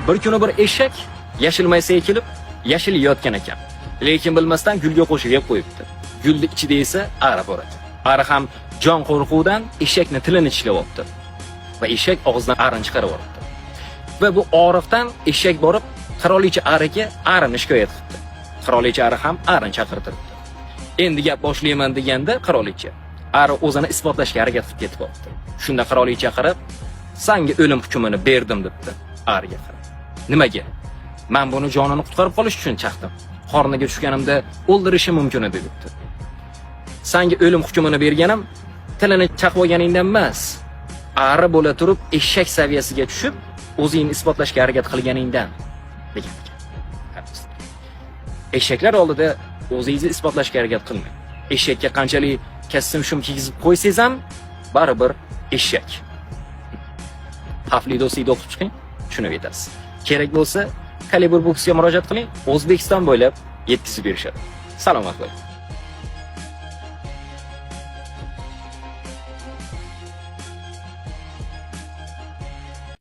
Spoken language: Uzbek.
Bir kuni bir eshak yashil maysaga kelib, yashil yeyotgan ekan. Lekin bilmasdan gulga qo'shib yeb qo'yibdi. Gulni ichida esa ari bor ekan. Ari ham jon qo'rquvdan eshakni tilini tishlayapti. Va eshak og'zidan arini chiqarib yuboribdi. Va bu orifdan eshak borib qirolicha ariga arini shikoyat qildi. Qirolicha ari ham arini chaqirtiribdi. Endi gap boshlayman deganda qirolicha ari o'zini isbotlashga harakat qilib ketib qoldi. Shunda qirolicha chaqirib, "Senga o'lim hukmini berdim" debdi ariga qarab. "Nimaga? Men buni jonini qutqarib qolish uchun chaqdim. Qorniga tushganimda o'ldirishi mumkin edi" debdi. "Senga o'lim hukmini berganim tilini chaqib olganingdan emas, ari bo'la turib eshak saviyasiga tushib, o'zingni isbotlashga harakat qilganingdan" degan ekan. Eshaklar oldida o'zingizni isbotlashga harakat qilmang. Eshakka qanchalik kassim shum kiygizib qo'ysangiz ham baribir eshak. Xavfli do'stingizni o'qib chiqing, tushunib yetasiz. Kerak bo'lsa, Kalibr Books'ga murojaat qiling, O'zbekiston bo'ylab yetkazib berishadi. Salomat bo'ling.